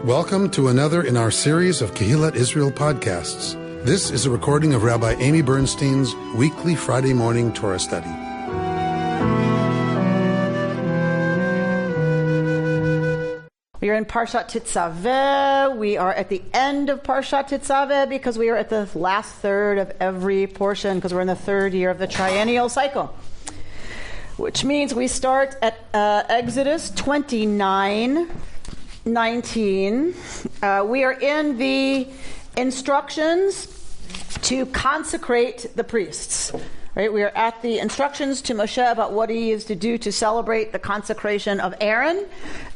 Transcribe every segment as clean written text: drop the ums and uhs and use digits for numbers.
Welcome to another in our series of Kehillat Israel podcasts. This is a recording of Rabbi Amy Bernstein's weekly Friday morning Torah study. We are in Parshat Tetzaveh. We are at the end of Parshat Tetzaveh because we are at the last third of every portion because we're in the third year of the triennial cycle, which means we start at Exodus 29:19. We are in the instructions to consecrate the priests. Right? We are at the instructions to Moshe about what he is to do to celebrate the consecration of Aaron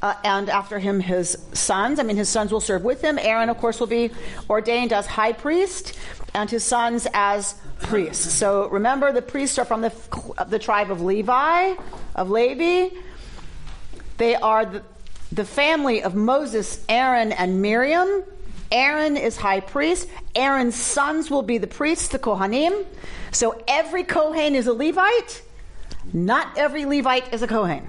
and after him his sons. His sons will serve with him. Aaron, of course, will be ordained as high priest and his sons as priests. So remember, the priests are from the tribe of Levi. They are the family of Moses, Aaron, and Miriam. Aaron is high priest. Aaron's sons will be the priests, the Kohanim. So every Kohen is a Levite. Not every Levite is a Kohen.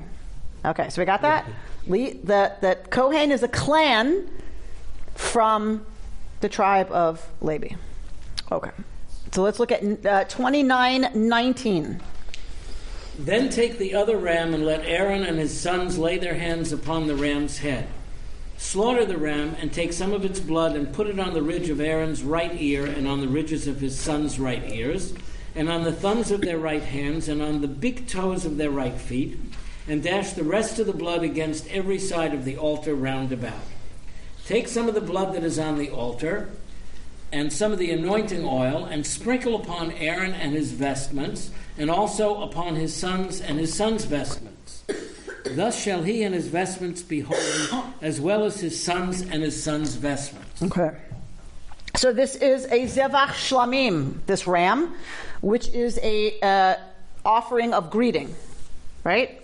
Okay, so we got that? The Kohen is a clan from the tribe of Levi. Okay, so let's look at 29:19. Then take the other ram and let Aaron and his sons lay their hands upon the ram's head. Slaughter the ram and take some of its blood and put it on the ridge of Aaron's right ear and on the ridges of his sons' right ears and on the thumbs of their right hands and on the big toes of their right feet, and dash the rest of the blood against every side of the altar round about. Take some of the blood that is on the altar and some of the anointing oil and sprinkle upon Aaron and his vestments and also upon his sons and his sons' vestments. Thus shall he and his vestments be holy, as well as his sons and his sons' vestments. Okay. So this is a Zevach Shlamim, this ram, which is a offering of greeting, right?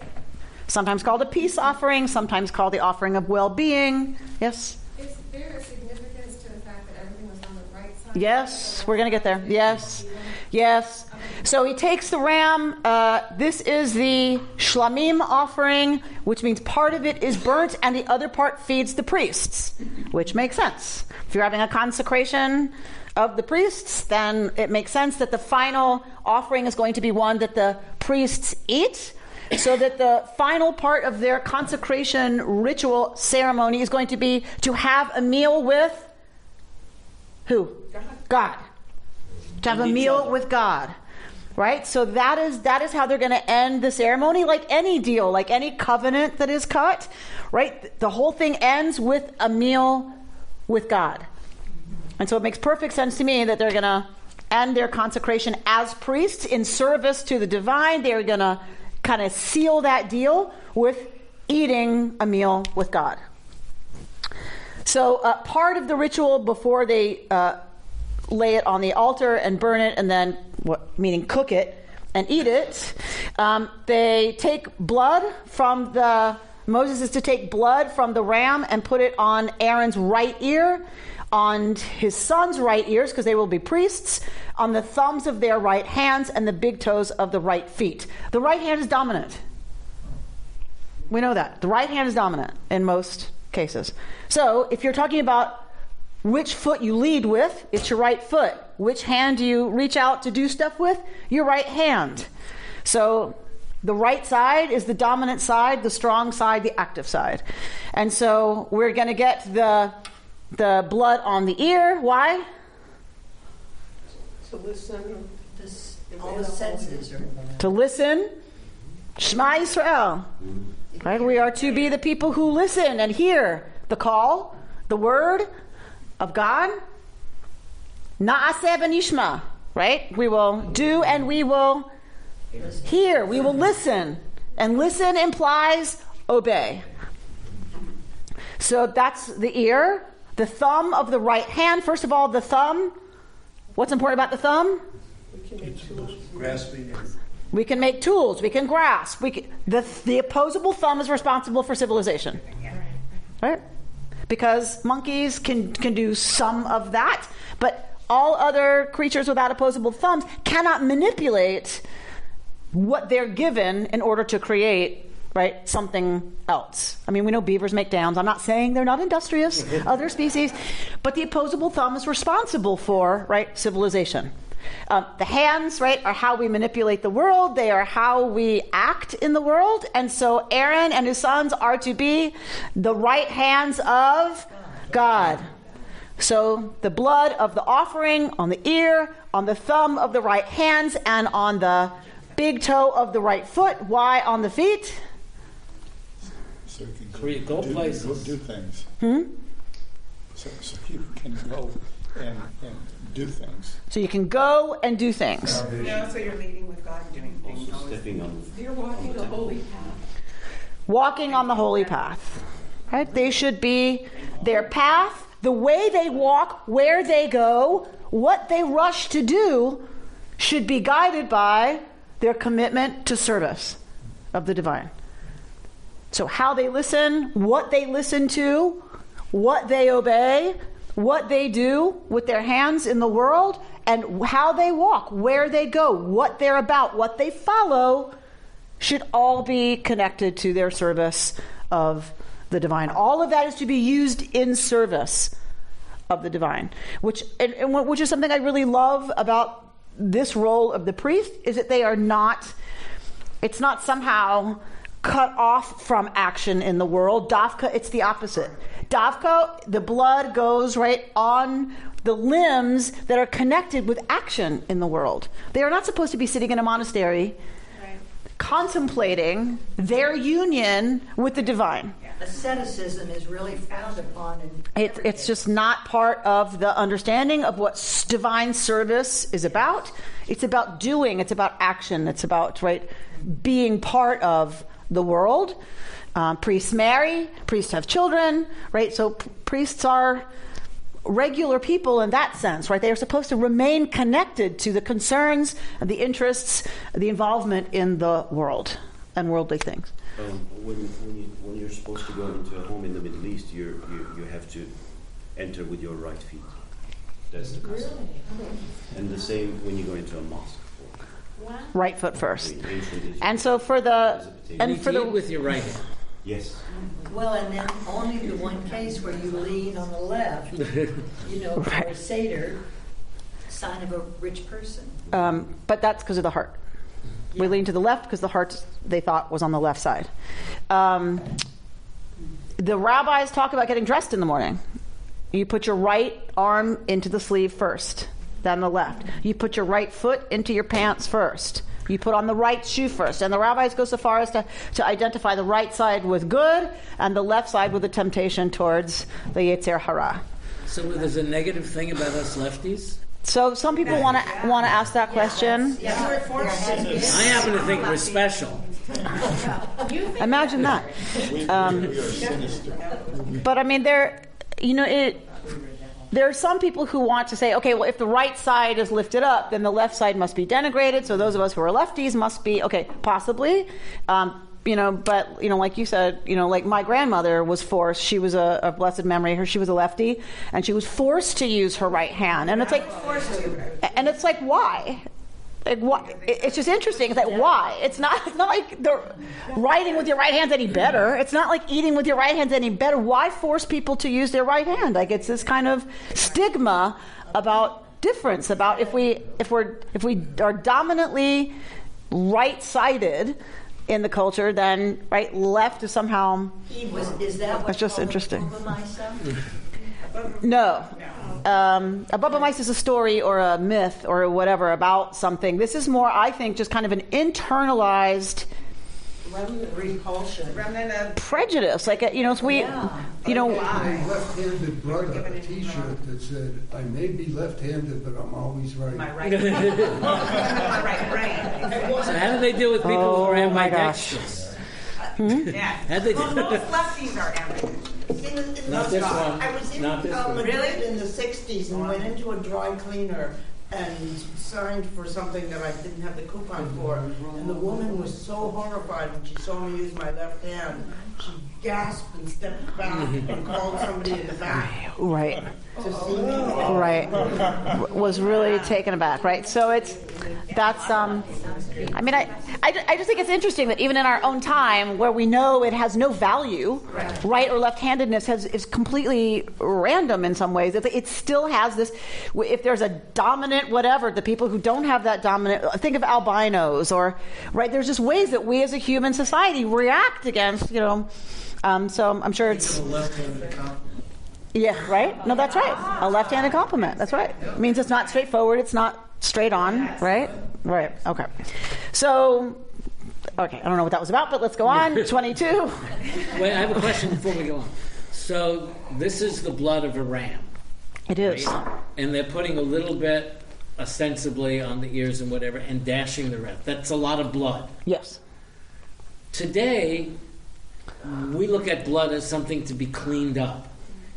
Sometimes called a peace offering, sometimes called the offering of well-being. Yes? Is there a significance to the fact that everything was on the right side? Yes, we're going to get there. Yes. So he takes the ram. This is the shlamim offering, which means part of it is burnt and the other part feeds the priests, which makes sense. If you're having a consecration of the priests, then it makes sense that the final offering is going to be one that the priests eat, so that the final part of their consecration ritual ceremony is going to be to have a meal with who? God. To have a meal with God, right? So that is how they're going to end the ceremony, like any deal, like any covenant that is cut, right? The whole thing ends with a meal with God. And so it makes perfect sense to me that they're going to end their consecration as priests in service to the divine. They're going to kind of seal that deal with eating a meal with God. So part of the ritual before they lay it on the altar and burn it and then, meaning cook it and eat it, they take blood from Moses is to take blood from the ram and put it on Aaron's right ear, on his sons' right ears, because they will be priests, on the thumbs of their right hands and the big toes of the right feet. The right hand is dominant. We know that. The right hand is dominant in most cases. So if you're talking about which foot you lead with, it's your right foot. Which hand do you reach out to do stuff with? Your right hand. So the right side is the dominant side, the strong side, the active side. And so we're going to get the blood on the ear. Why? To listen. All the senses are to listen. Shema Yisrael. Right? We are to be the people who listen and hear the call, the word of God. Na'aseh v'nishma, right? We will do and we will hear. We will listen. And listen implies obey. So that's the ear. The thumb of the right hand. First of all, the thumb. What's important about the thumb? We can make tools. Grasping. We can make tools. We can grasp. The opposable thumb is responsible for civilization. Right? Because monkeys can do some of that, but all other creatures without opposable thumbs cannot manipulate what they're given in order to create right, something else. I mean, we know beavers make dams. I'm not saying they're not industrious, other species, but the opposable thumb is responsible for, right, civilization. The hands, right, are how we manipulate the world. They are how we act in the world. And so Aaron and his sons are to be the right hands of God. So the blood of the offering on the ear, on the thumb of the right hands, and on the big toe of the right foot. Why on the feet? So you can go do things. So you can go and do things. So you can go and do things. Yeah, so you're leading with God doing things. Also stepping on. You're walking the holy path. Walking on the holy path. Right? They should be their path, the way they walk, where they go, what they rush to do should be guided by their commitment to service of the divine. So how they listen, what they listen to, what they obey, what they do with their hands in the world, and how they walk, where they go, what they're about, what they follow, should all be connected to their service of the divine. All of that is to be used in service of the divine, which is something I really love about this role of the priest, is that they are not, it's not somehow cut off from action in the world. Dafka, it's the opposite. Dafka, the blood goes right on the limbs that are connected with action in the world. They are not supposed to be sitting in a monastery contemplating their union with the divine. Asceticism is really frowned upon. It's just not part of the understanding of what divine service is about. It's about doing. It's about action. It's about, right, being part of the world. Priests marry. Priests have children. Right. So priests are regular people in that sense. Right. They are supposed to remain connected to the concerns and the interests, the involvement in the world and worldly things. When you're supposed to go into a home in the Middle East, you have to enter with your right feet. That's the custom. And the same when you go into a mosque. Right foot first. And so for the with your right hand. Yes. Well, and then only the one case where you lean on the left, for a Seder, sign of a rich person. But that's because of the heart. We lean to the left because the heart, they thought, was on the left side. The rabbis talk about getting dressed in the morning. You put your right arm into the sleeve first, then the left. You put your right foot into your pants first. You put on the right shoe first. And the rabbis go so far as to identify the right side with good and the left side with the temptation towards the Yetzer Hara. So there's a negative thing about us lefties? So some people want to ask that question. I happen to think we're special. Imagine that. But I mean, there are some people who want to say, okay, well, if the right side is lifted up, then the left side must be denigrated. So those of us who are lefties must be, okay, possibly. But, like you said, like my grandmother was forced. She was a blessed memory. She was a lefty, and she was forced to use her right hand. And it's like, why? Like, why? It's just interesting. It's like, why? It's not like the writing with your right hand's any better. It's not like eating with your right hand's any better. Why force people to use their right hand? Like, it's this kind of stigma about difference, about if we are dominantly right-sided in the culture, then left is somehow. Is that that's just interesting. Baba No. A Baba Mice is a story or a myth or whatever about something. This is more, I think, just kind of an internalized repulsion, prejudice. Like, it's we, left-handed brought up a T-shirt that said, "I may be left-handed, but I'm always right." My right brain. My right brain. So how do they deal with people who are ambidextrous? How do they Most lefties are ambidextrous. Not this one. I was in Madrid in the 60s and went into a dry cleaner and signed for something that I didn't have the coupon for. And the woman was so horrified when she saw me use my left hand. She gasped and stepped back and called somebody in the back. Right. To see me. Right. Was really taken aback, right? So it's That's, I mean, I just think it's interesting that even in our own time, where we know it has no value, right or left-handedness is completely random in some ways. It still has this. If there's a dominant whatever, the people who don't have that dominant, think of albinos, or right. There's just ways that we as a human society react against, So I'm sure it's. Yeah, right? No, that's right. A left-handed compliment. That's right. It means it's not straightforward. It's not straight on, right? Right. Okay. So, I don't know what that was about, but let's go on. 22. Wait, I have a question before we go on. So, this is the blood of a ram. It is. Right? And they're putting a little bit, ostensibly, on the ears and whatever, and dashing the rest. That's a lot of blood. Yes. Today, we look at blood as something to be cleaned up.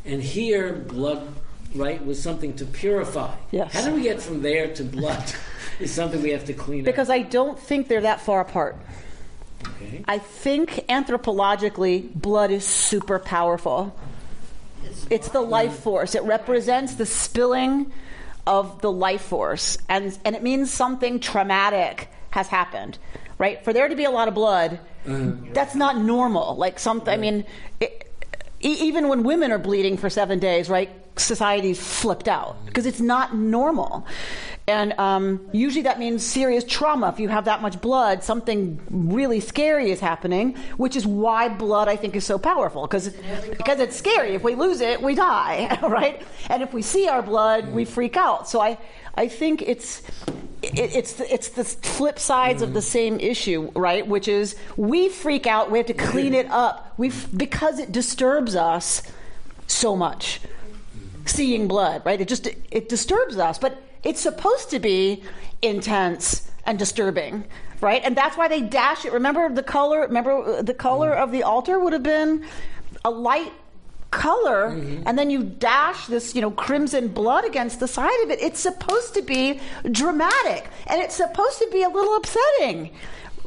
And here, blood, right, was something to purify. Yes. How do we get from there to blood? Is something we have to clean up. Because I don't think they're that far apart. Okay. I think anthropologically, blood is super powerful. It's the life force. It represents the spilling of the life force. And it means something traumatic has happened, right? For there to be a lot of blood, that's not normal. Like something, I mean... Even when women are bleeding for 7 days, right, society's flipped out because it's not normal. And usually that means serious trauma. If you have that much blood, something really scary is happening, which is why blood, I think, is so powerful, because it's scary. If we lose it, we die, right? And if we see our blood, we freak out. So I think it's the flip sides of the same issue, right? Which is we freak out, we have to clean it up, because it disturbs us so much. Seeing blood, right? It disturbs us, but it's supposed to be intense and disturbing, right? And that's why they dash it. Remember the color of the altar would have been a light color, and then you dash this, crimson blood against the side of it. It's supposed to be dramatic, and it's supposed to be a little upsetting,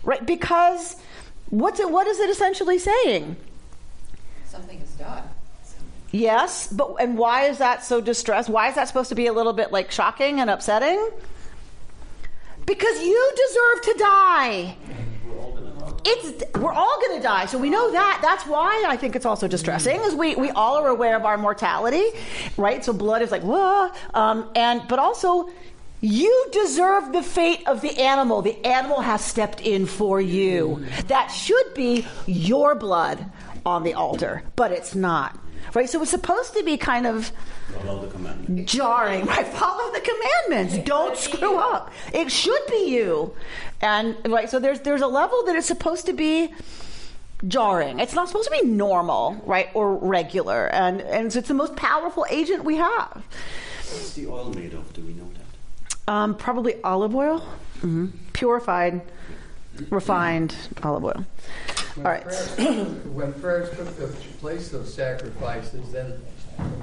right? Because what is it essentially saying? Something is done. Yes, and why is that so distressed? Why is that supposed to be a little bit like shocking and upsetting? Because you deserve to die. We're all going to die, so we know that. That's why I think it's also distressing, is we all are aware of our mortality, right? So blood is like, whoa, but also you deserve the fate of the animal. The animal has stepped in for you. That should be your blood on the altar, but it's not. Right, so it's supposed to be kind of jarring. Right, follow the commandments. Don't screw up. It should be you, and right. So there's a level that it's supposed to be jarring. It's not supposed to be normal, right, or regular. And so it's the most powerful agent we have. What's the oil made of? Do we know that? Probably olive oil, purified, refined olive oil. All right. When prayers took the place of sacrifices, then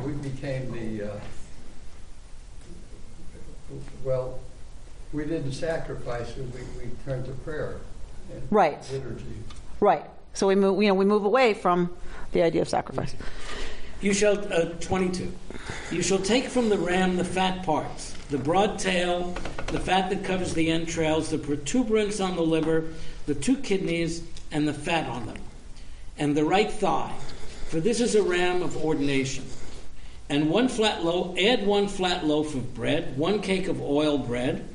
we became we didn't sacrifice it. We turned to prayer. And right. Liturgy. Right. So we move away from the idea of sacrifice. You shall 22. You shall take from the ram the fat parts, the broad tail, the fat that covers the entrails, the protuberance on the liver, the 2 kidneys, and the fat on them, and the right thigh, for this is a ram of ordination. And add 1 flat loaf of bread, 1 cake of oil bread,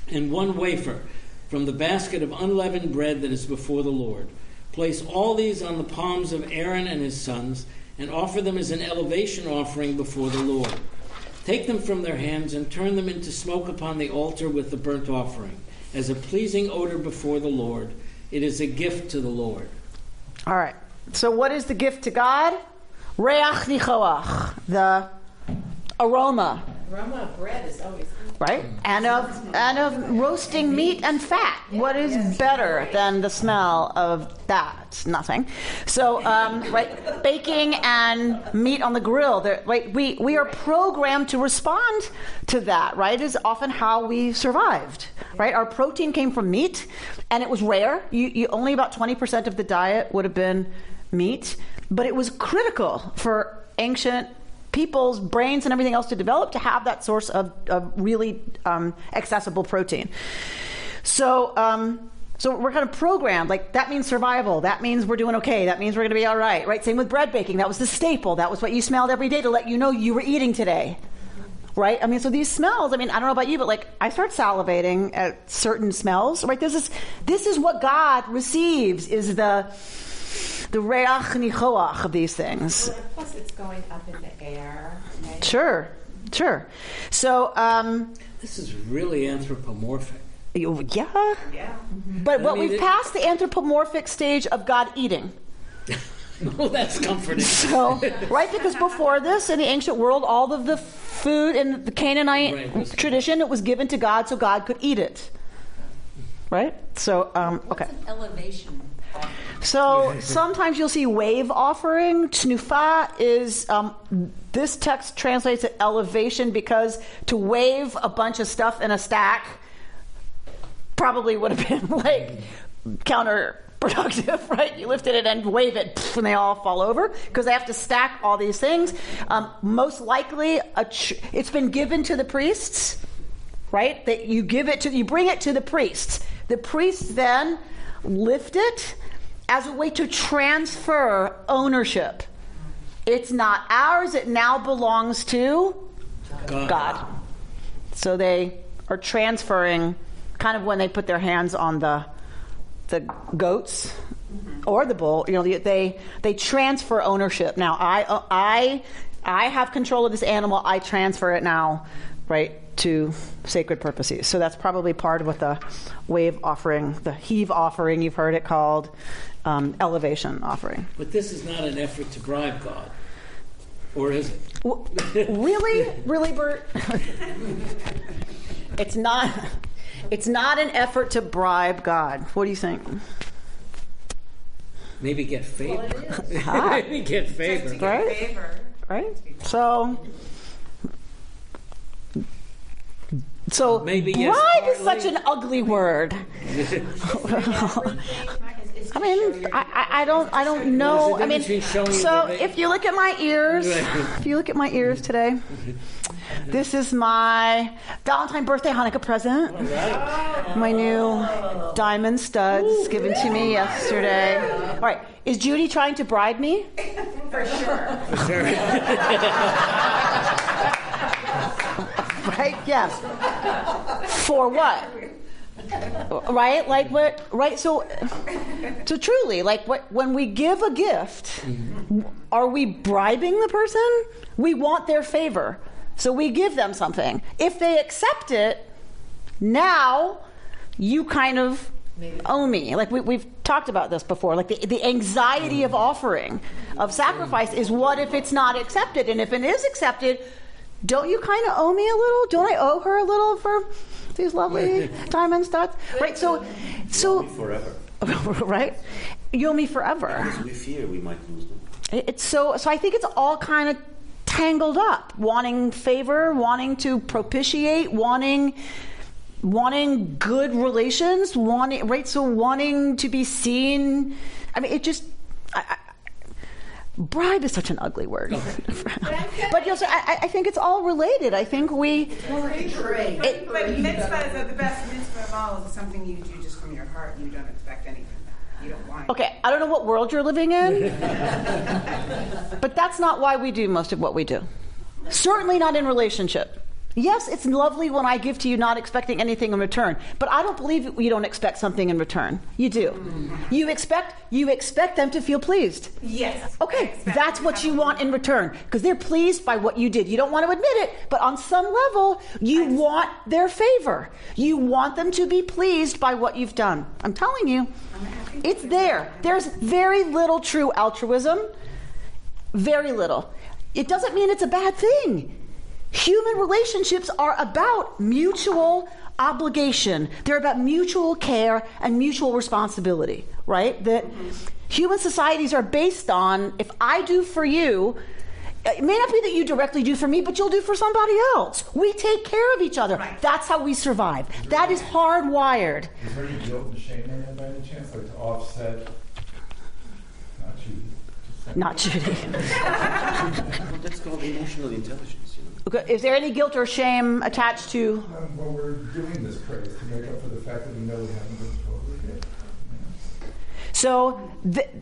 and 1 wafer from the basket of unleavened bread that is before the Lord. Place all these on the palms of Aaron and his sons, and offer them as an elevation offering before the Lord. Take them from their hands and turn them into smoke upon the altar with the burnt offering, as a pleasing odor before the Lord. It is a gift to the Lord. All right. So what is the gift to God? Reach nichoach, the aroma. Aroma of bread is always right, and of roasting meat and fat. What is better than the smell of that? Nothing. So, right, baking and meat on the grill. Right, we are programmed to respond to that. Right, is often how we survived. Right, our protein came from meat, and it was rare. You only about 20% of the diet would have been meat, but it was critical for ancient people's brains and everything else to develop to have that source of really accessible protein. So we're kind of programmed, like that means survival. That means we're doing okay. That means we're going to be all right, right? Same with bread baking. That was the staple. That was what you smelled every day to let you know you were eating today, right? I mean, so these smells, I mean, I don't know about you, but like I start salivating at certain smells, right? This is what God receives, is the reach nichoach of these things. Well, plus it's going up in the air. Right? Sure. So this is really anthropomorphic. Yeah. But we've passed the anthropomorphic stage of God eating. Oh, that's comforting. So, right, because before this, in the ancient world, all of the food in the Canaanite tradition, it was given to God so God could eat it. Right? So, okay. What's an elevation offering? So sometimes you'll see wave offering. Tnufa is, this text translates it elevation because to wave a bunch of stuff in a stack probably would have been like counterproductive, right? You lifted it and wave it, and they all fall over because they have to stack all these things. Most likely, it's been given to the priests, right? That you bring it to the priests. The priests then lift it as a way to transfer ownership. It's not ours; it now belongs to God. So they are transferring. Kind of when they put their hands on the goats or the bull, they transfer ownership. Now I have control of this animal. I transfer it now, right, to sacred purposes. So that's probably part of what the wave offering, the heave offering, you've heard it called, elevation offering. But this is not an effort to bribe God, or is it? Really, Bert? It's not. It's not an effort to bribe God. What do you think? Maybe get favor. Well, it is. Maybe get favor. Just to get favor. Right? So maybe yes, bribe is such an ugly word. I mean, I don't know. I mean, so if you look at my ears, today, this is my Valentine birthday Hanukkah present. My new diamond studs given to me yesterday. All right, is Judy trying to bribe me? For sure. Right? Yes. For what? Right? Like what? Right? So truly, like when we give a gift, are we bribing the person? We want their favor. So we give them something. If they accept it, now you kind of owe me. Like we've talked about this before. Like the anxiety of offering, of sacrifice is what if it's not accepted? And if it is accepted, don't you kind of owe me a little? Don't I owe her a little for these lovely diamond studs? Right? So you owe me forever. Right? You owe me forever. Because we fear we might lose them. It's so I think it's all kind of tangled up. Wanting favor, wanting to propitiate, wanting good relations, wanting to be seen. I mean, it just bribe is such an ugly word. But I think it's all related. I think But mitzvahs are the best mitzvah of all. Is something you do just from your heart and you don't expect anything back. You don't want it. Okay, I don't know what world you're living in, but that's not why we do most of what we do. Certainly not in relationship. Yes, it's lovely when I give to you not expecting anything in return, but I don't believe you don't expect something in return. You do. You expect them to feel pleased. Yes. Okay, that's what you want in return because they're pleased by what you did. You don't want to admit it, but on some level, you want their favor. You want them to be pleased by what you've done. I'm telling you, it's there. There's very little true altruism. Very little. It doesn't mean it's a bad thing. Human relationships are about mutual obligation. They're about mutual care and mutual responsibility, right? That human societies are based on, if I do for you, it may not be that you directly do for me, but you'll do for somebody else. We take care of each other. Right. That's how we survive. That is hardwired. Is there any guilt and shame in that by any chance? Like to offset, not you, not Judy. Well, that's called emotional intelligence, you know. Okay, is there any guilt or shame attached to? Well, we're doing this praise to make up for the fact that we know we haven't been totally good. So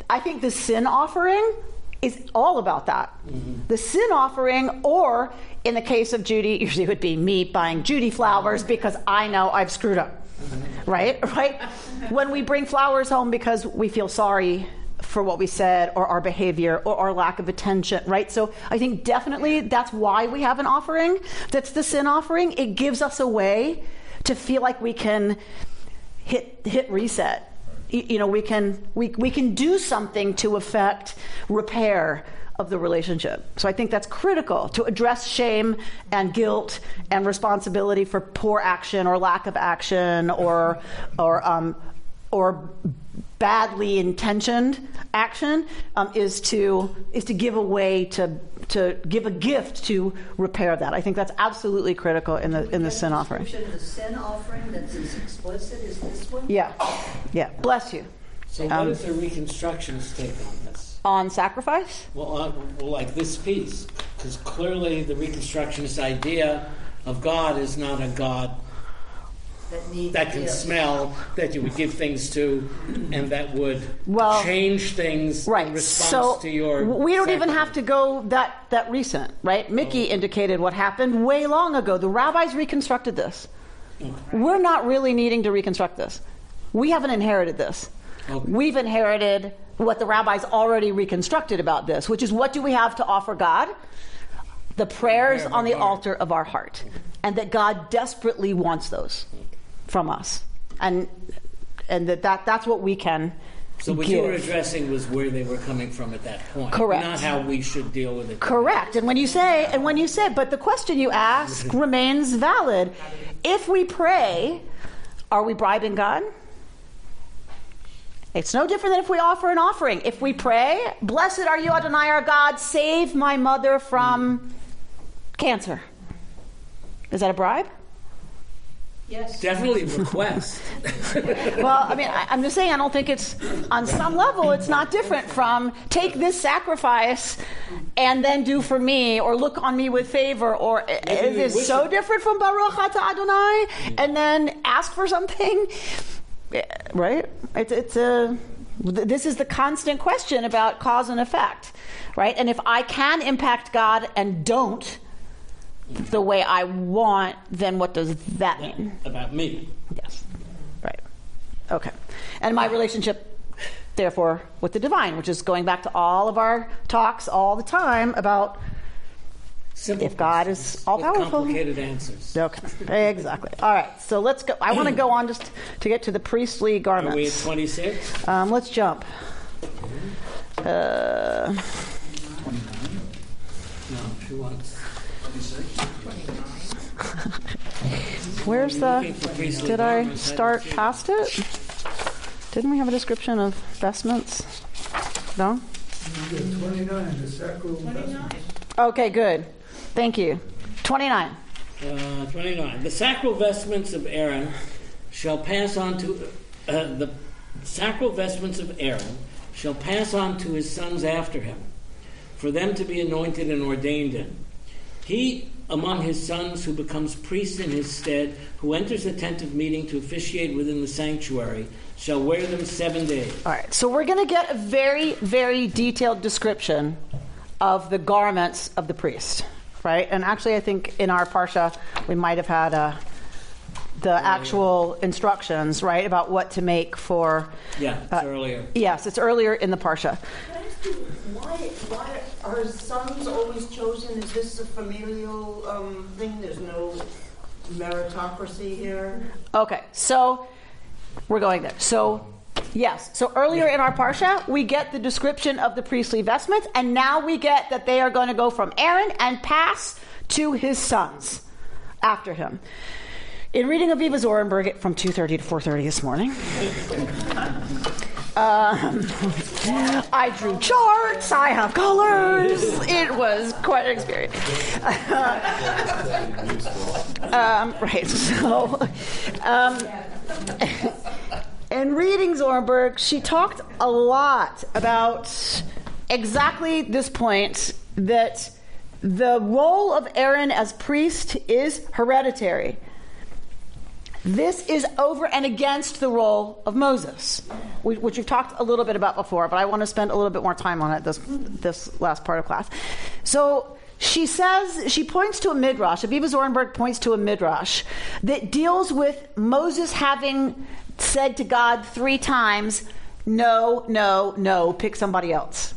I think the sin offering is all about that. Mm-hmm. The sin offering, or in the case of Judy, usually it would be me buying Judy flowers because I know I've screwed up. Mm-hmm. Right? When we bring flowers home because we feel sorry for what we said or our behavior or our lack of attention, right? So I think definitely that's why we have an offering. That's the sin offering. It gives us a way to feel like we can hit reset. You know, we can do something to affect repair of the relationship. So I think that's critical to address shame and guilt and responsibility for poor action or lack of action or badly intentioned action is to give a way to give a gift to repair that. I think that's absolutely critical in the sin offering. The sin offering that's as explicit as this one? Yeah. Bless you. So what is the Reconstructionist take on this? On sacrifice? Well, like this piece, because clearly the Reconstructionist idea of God is not a God that can smell, that you would give things to, and that would change things in response to your we don't even have to go that recent, right? Mickey indicated what happened way long ago. The rabbis reconstructed this. Okay. We're not really needing to reconstruct this. We haven't inherited this. Okay. We've inherited what the rabbis already reconstructed about this, which is, what do we have to offer God? The prayers on the altar of our heart. And that God desperately wants those from us, and that's what we can So what you were addressing was where they were coming from at that point. Correct. Not how we should deal with it. Correct. And when you say, but the question you ask remains valid. If we pray, are we bribing God? It's no different than if we offer an offering. If we pray, blessed are you, Adonai our God, save my mother from cancer. Is that a bribe? Yes. Definitely request. Well, I mean, I'm just saying, I don't think it's, on some level, it's not different from take this sacrifice and then do for me, or look on me with favor, or it is so different from Baruch Atah Adonai and then ask for something, right? This is the constant question about cause and effect, right? And if I can impact God and don't the way I want, then what does that mean? About me. Yes. Right. Okay. And my relationship, therefore, with the divine, which is going back to all of our talks all the time about simple if God is all-powerful. Complicated answers. Okay. Exactly. All right. So let's go. I want to go on just to get to the priestly garments. Are we at 26? Let's jump. 29? No, she wants... Where's did I start past it? Didn't we have a description of vestments? No? 29, the sacral vestments. Okay, good. Thank you. 29. 29. The sacral vestments of Aaron shall pass on to the sacral vestments of Aaron shall pass on to his sons after him, for them to be anointed and ordained in. He among his sons who becomes priest in his stead, who enters the tent of meeting to officiate within the sanctuary, shall wear them 7 days. All right, so we're going to get a very, very detailed description of the garments of the priest, right? And actually, I think in our Parsha, we might have had the actual instructions, right, about what to make for... Yeah, it's earlier. Yes, it's earlier in the Parsha. Why are sons always chosen? Is this a familial thing? There's no meritocracy here? Okay, so we're going there. So, yes. So earlier in our Parsha, we get the description of the priestly vestments, and now we get that they are going to go from Aaron and pass to his sons after him. In reading Aviva Zorenberg from 2:30 to 4:30 this morning, I drew charts, I have colors. It was quite an experience. Right, so in reading Zorenberg, she talked a lot about exactly this point that the role of Aaron as priest is hereditary. This is over and against the role of Moses, which we've talked a little bit about before, but I want to spend a little bit more time on it this last part of class. So she points to a midrash. Aviva Zornberg points to a midrash that deals with Moses having said to God 3 times, no, no, no, pick somebody else.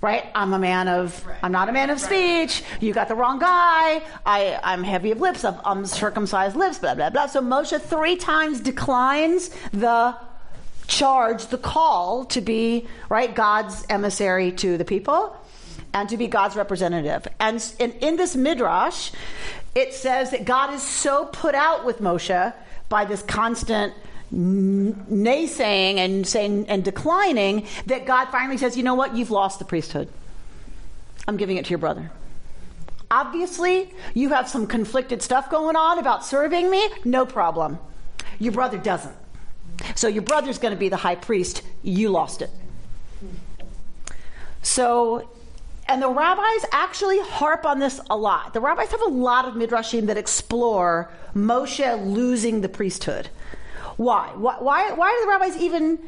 Right? I'm not a man of speech. You got the wrong guy. I'm heavy of lips. I'm circumcised lips, blah, blah, blah. So Moshe 3 times declines the charge, the call to be, right, God's emissary to the people and to be God's representative. And in this midrash, it says that God is so put out with Moshe by this constant naysaying and saying and declining that God finally says, you know what, you've lost the priesthood. I'm giving it to your brother. Obviously, you have some conflicted stuff going on about serving me. No problem. Your brother doesn't. So your brother's going to be the high priest. You lost it. So, and the rabbis actually harp on this a lot. The rabbis have a lot of midrashim that explore Moshe losing the priesthood. Why? Why do the rabbis even...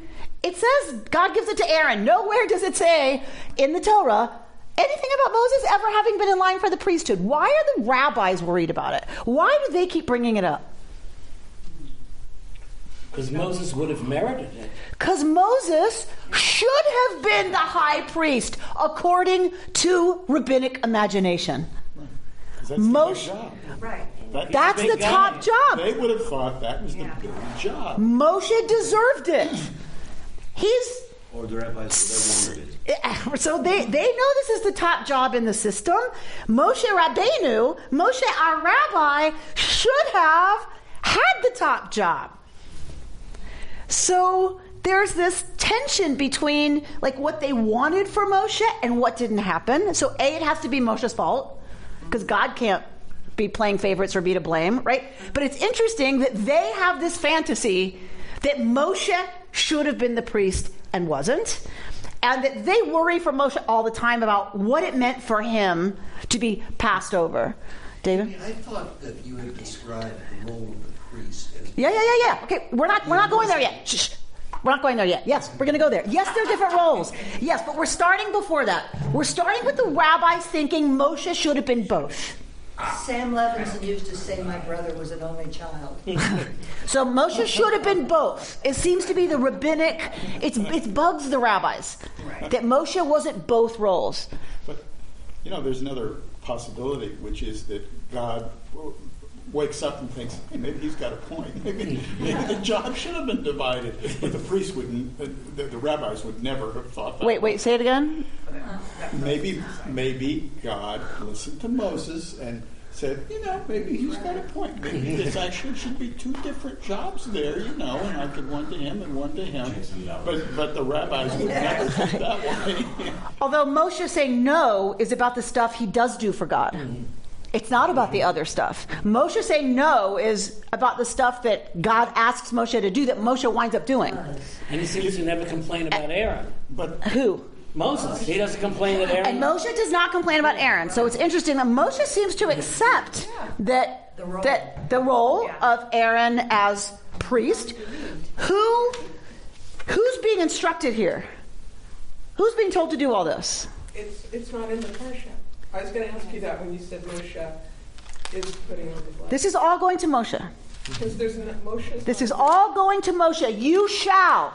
It says God gives it to Aaron. Nowhere does it say in the Torah anything about Moses ever having been in line for the priesthood. Why are the rabbis worried about it? Why do they keep bringing it up? Because Moses would have merited it. Because Moses should have been the high priest according to rabbinic imagination. That's the job. Right. That's the top job. They would have thought that was the big job. Moshe deserved it. Or the rabbis would have wanted it. So they know this is the top job in the system. Moshe Rabbeinu, Moshe our rabbi, should have had the top job. So there's this tension between like what they wanted for Moshe and what didn't happen. So it has to be Moshe's fault because God can't be playing favorites or be to blame, right? But it's interesting that they have this fantasy that Moshe should have been the priest and wasn't, and that they worry for Moshe all the time about what it meant for him to be passed over. David? I thought that you had described the role of the priest as... Yeah. Okay, we're not going there yet. Shh. We're not going there yet. Yes, we're going to go there. Yes, they're different roles. Yes, but we're starting before that. We're starting with the rabbis thinking Moshe should have been both. Sam Levinson used to say my brother was an only child. So Moshe should have been both. It seems to be the rabbinic, it bugs the rabbis that Moshe wasn't both roles. But, there's another possibility, which is that God wakes up and thinks, hey, maybe he's got a point. Maybe the job should have been divided. But the priests wouldn't, the rabbis would never have thought that. Wait, say it again? Maybe God listened to Moses and said, maybe he's got a point. Maybe this actually should be 2 different jobs there, and I could one to him and one to him. But the rabbis would never think that way. Although Moshe saying no is about the stuff he does do for God. It's not about the other stuff. Moshe saying no is about the stuff that God asks Moshe to do that Moshe winds up doing. And he seems to never complain about Aaron. But who? Moses. He doesn't complain that Aaron... And Moshe does not complain about Aaron. So it's interesting that Moshe seems to accept that the role of Aaron as priest. Who's being instructed here? Who's being told to do all this? It's not in the parsha. I was going to ask you that when you said Moshe is putting on the blood. This is all going to Moshe. Because there's Moshe. This is all going to Moshe. You shall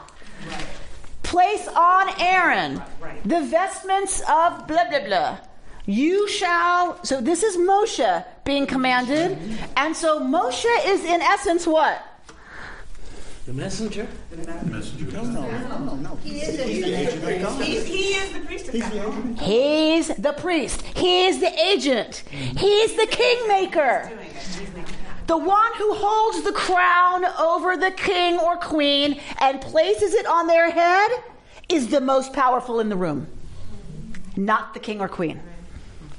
place on Aaron the vestments of blah, blah, blah. You shall. So this is Moshe being commanded. And so Moshe is in essence what? The messenger? No. He is the priest of God. He's the priest. He's the agent. He's the kingmaker. The one who holds the crown over the king or queen and places it on their head is the most powerful in the room. Not the king or queen.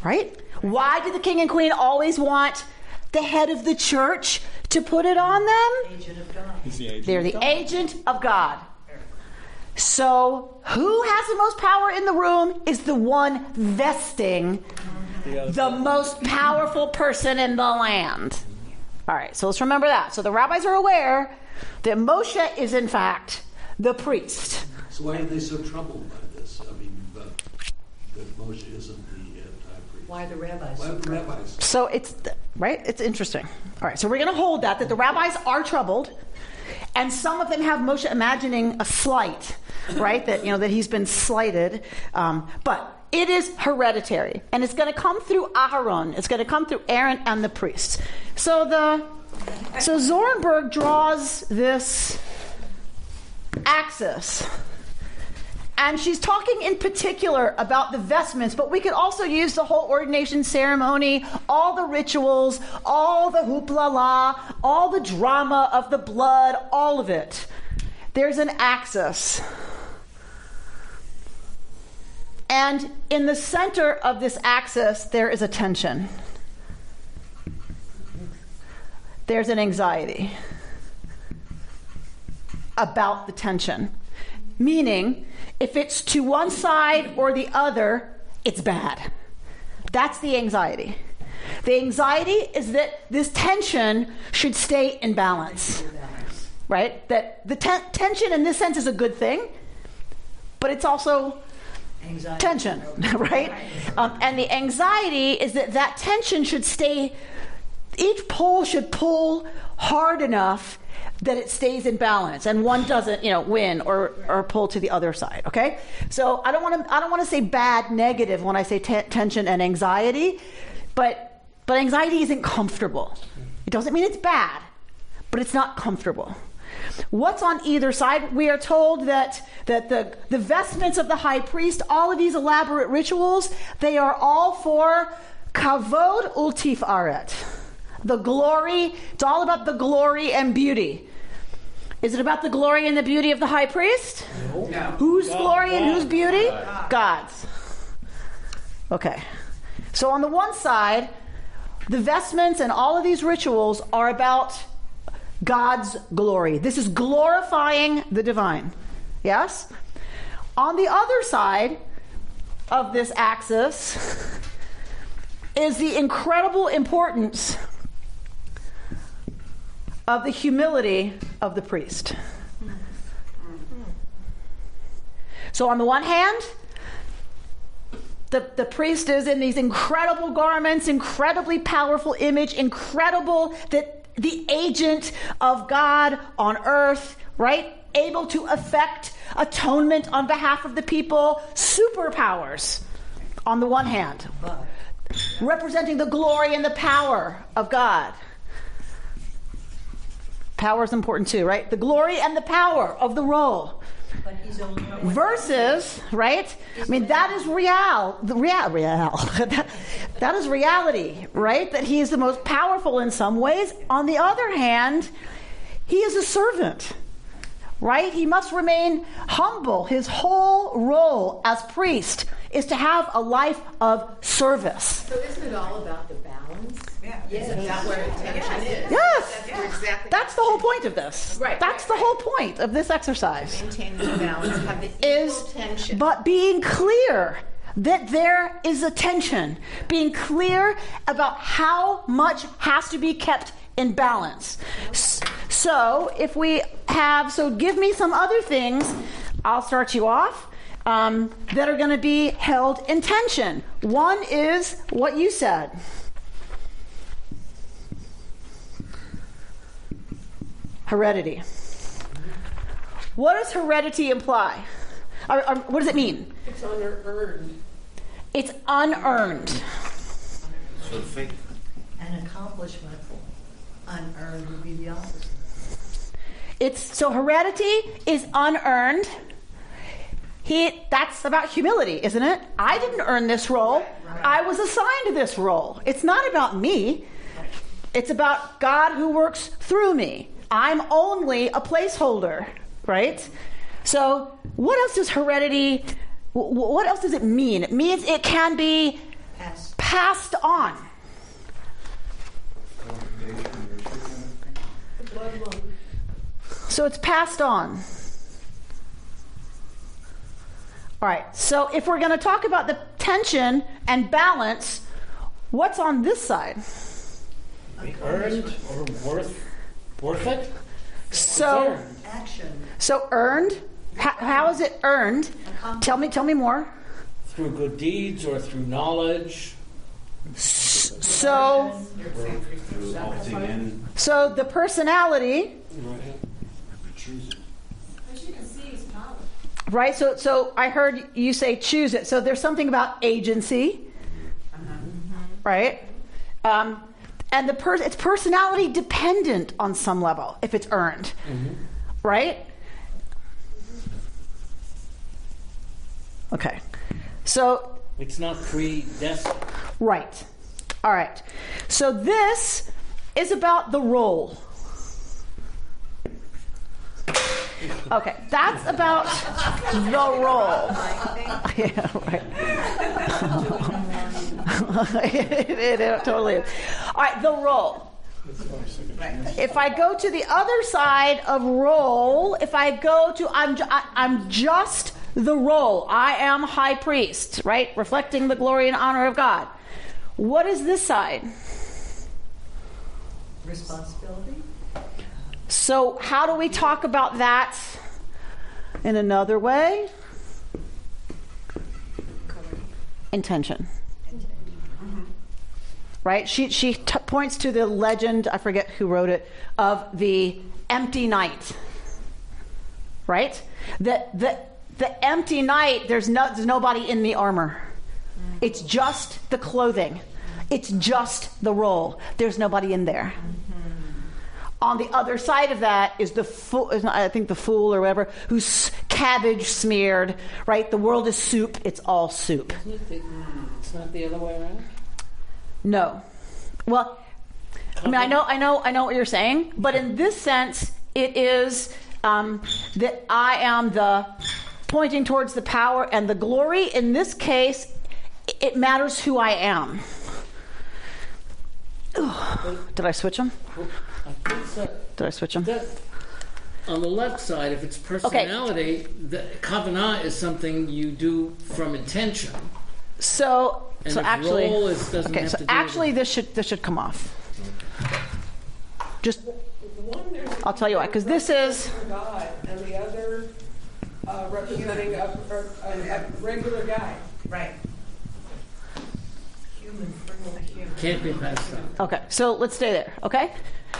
Right? Why do the king and queen always want the head of the church to put it on them? Agent of God. He's the agent They're the agent of God. So who has the most power in the room is the one vesting the most powerful person in the land. All right, so let's remember that. So the rabbis are aware that Moshe is in fact the priest. So why are they so troubled by this? I mean, that Moshe isn't the high priest. Why the rabbis? Why are the rabbis? So it's interesting. All right, so we're going to hold that the rabbis are troubled, and some of them have Moshe imagining a slight, right? That that he's been slighted, but it is hereditary, and it's going to come through Aharon. It's going to come through Aaron and the priests. So Zornberg draws this axis. And she's talking in particular about the vestments, but we could also use the whole ordination ceremony, all the rituals, all the hoopla, all the drama of the blood, all of it. There's an axis. And in the center of this axis, there is a tension. There's an anxiety about the tension. Meaning, if it's to one side or the other, it's bad. That's the anxiety. The anxiety is that this tension should stay in balance. Right? That the tension in this sense is a good thing, but it's also anxiety. Tension, right? And the anxiety is that tension should stay, each pole should pull hard enough that it stays in balance, and one doesn't, win or pull to the other side. Okay, so I don't want to say bad, negative when I say tension and anxiety, but anxiety isn't comfortable. It doesn't mean it's bad, but it's not comfortable. What's on either side? We are told that the vestments of the high priest, all of these elaborate rituals, they are all for kavod ultifaret. The glory, it's all about the glory and beauty. Is it about the glory and the beauty of the high priest? No. Whose glory and whose beauty? God's. Okay. So on the one side, the vestments and all of these rituals are about God's glory. This is glorifying the divine. Yes? On the other side of this axis is the incredible importance of the humility of the priest. So on the one hand, the priest is in these incredible garments, incredibly powerful image, incredible that the agent of God on earth, right? Able to effect atonement on behalf of the people, superpowers on the one hand, representing the glory and the power of God. Power is important too, right? The glory and the power of the role. But he's only versus, right? I mean, that is real. That is reality, right? That he is the most powerful in some ways. On the other hand, he is a servant, right? He must remain humble. His whole role as priest is to have a life of service. So isn't it all about the balance? Yeah. Yes. Isn't that where attention is? Yes. Exactly. That's the whole point of this. Right. That's the whole point of this exercise. Maintain the balance, have the equal tension. But being clear that there is a tension. Being clear about how much has to be kept in balance. So if we have, give me some other things, I'll start you off, that are going to be held in tension. One is what you said. Heredity. What does heredity imply? Or what does it mean? It's unearned. It's unearned. So faith. An accomplishment unearned would be the opposite. So heredity is unearned. That's about humility, isn't it? I didn't earn this role. Right. I was assigned this role. It's not about me. It's about God who works through me. I'm only a placeholder, right? So what else does heredity, what else does it mean? It means it can be passed on. So it's passed on. All right, so if we're going to talk about the tension and balance, what's on this side? Earned or worth it? So, Action. so earned. How is it earned? Tell me more. Through good deeds or through knowledge. So the personality, right? So I heard you say choose it. So there's something about agency, right? And it's personality dependent on some level if it's earned, right? Okay, so it's not predestined. Right. All right. So this is about the role. Okay, that's about the role. Yeah, right. It totally is. All right, the role. If I go to the other side of role, if I go to I'm just the role. I am high priest, right? Reflecting the glory and honor of God. What is this side? Responsibility. So how do we talk about that in another way? Intention. Right? She points to the legend, I forget who wrote it, of the empty night. Right? The empty night, there's nobody in the armor. It's just the clothing. It's just the role. There's nobody in there. On the other side of that is the fool, I think the fool or whatever, who's cabbage smeared, right? The world is soup. It's all soup. It's not the other way around? No. Well, I mean, I know what you're saying, but in this sense, it is that I am the pointing towards the power and the glory. In this case, it matters who I am. Did I switch them? Did I switch them? On the left side, if it's personality, the kavanah is something you do from intention. So actually, role doesn't have to do with it. this should come off. Just, I'll tell you why, because this is God, and the other representing a regular guy. Right. Can't be passed on. okay. So let's stay there. Okay.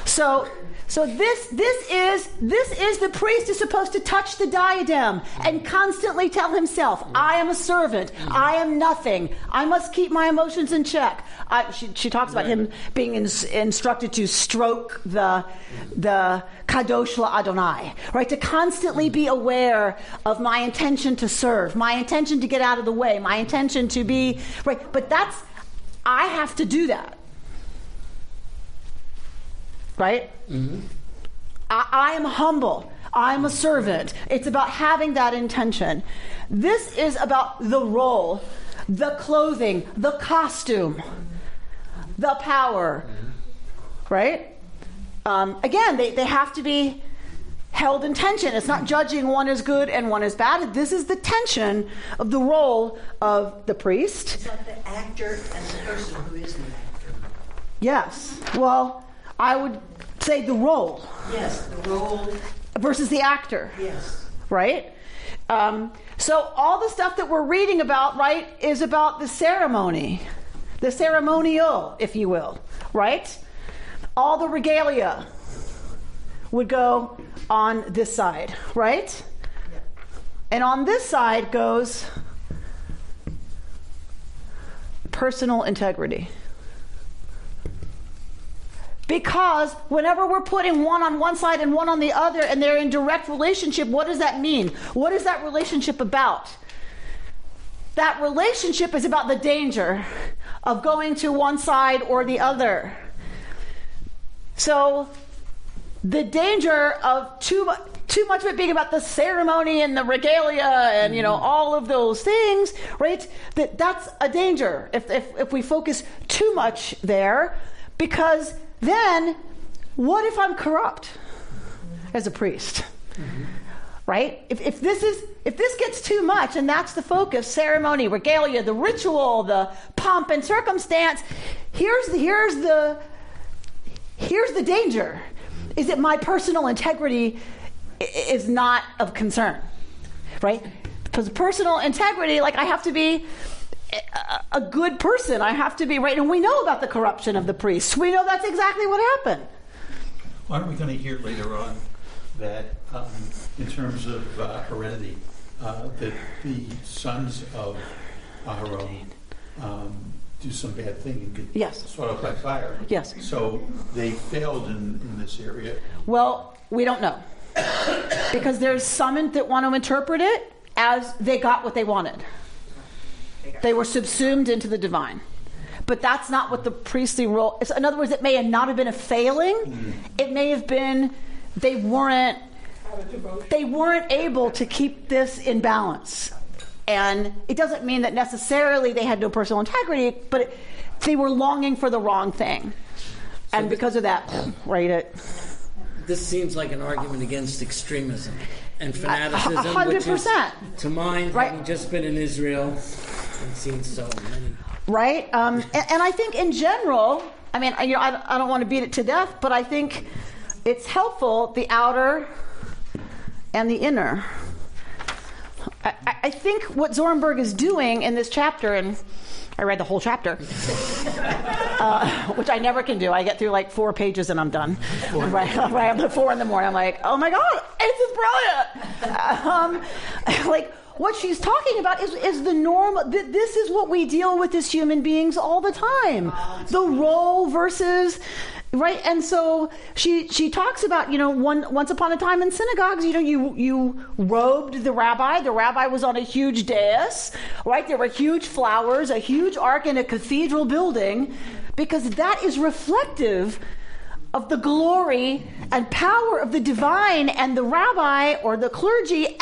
So this is the priest is supposed to touch the diadem and constantly tell himself, I am a servant. I am nothing. I must keep my emotions in check. She talks about him being instructed to stroke the kadosh la'Adonai, right? To constantly be aware of my intention to serve, my intention to get out of the way, my intention to be right. But I have to do that. Right? Mm-hmm. I am humble. I'm a servant. It's about having that intention. This is about the role, the clothing, the costume, the power. Right? Again, they have to be held in tension. It's not judging one as good and one as bad. This is the tension of the role of the priest. It's like the actor and the person who is the actor. Yes. Well, I would say the role. Yes, the role. Versus the actor. Yes. Right? So all the stuff that we're reading about, right, is about the ceremony. The ceremonial, if you will. Right? All the regalia would go on this side. Right? Yeah. And on this side goes personal integrity. Because whenever we're putting one on one side and one on the other and they're in direct relationship, what does that mean? What is that relationship about? That relationship is about the danger of going to one side or the other. So the danger of too much of it being about the ceremony and the regalia and all of those things, right? That's a danger if we focus too much there, because then, what if I'm corrupt as a priest? right? If this gets too much, and that's the focus, ceremony, regalia, the ritual, the pomp and circumstance, here's the danger, is that my personal integrity is not of concern, right? Because personal integrity, like I have to be a good person. I have to be, right? And we know about the corruption of the priests. We know that's exactly what happened. Aren't we going to hear later on that in terms of heredity, that the sons of Aharon do some bad thing and get yes. swallowed up by fire? Yes. So they failed in this area. Well, we don't know. Because there's some that want to interpret it as they got what they wanted. They were subsumed into the divine. But that's not what the priestly role is. In other words, it may not have been a failing. Mm-hmm. It may have been they weren't able to keep this in balance. And it doesn't mean that necessarily they had no personal integrity, but they were longing for the wrong thing. And because of that, right? This seems like an argument against extremism and fanaticism, 100%. Which is, to mine, right. having just been in Israel and seen so many. Right? And I think in general, I mean, I don't want to beat it to death, but I think it's helpful, the outer and the inner. I think what Zornberg is doing in this chapter, and I read the whole chapter, which I never can do. I get through like 4 pages and I'm done. Right at 4 a.m. I'm like, oh my God, this is brilliant. Like what she's talking about is the norm. This is what we deal with as human beings all the time. The role versus. Right, and so she talks about, once upon a time in synagogues, you robed the rabbi. The rabbi was on a huge dais, right? There were huge flowers, a huge ark in a cathedral building, because that is reflective of the glory and power of the divine, and the rabbi or the clergy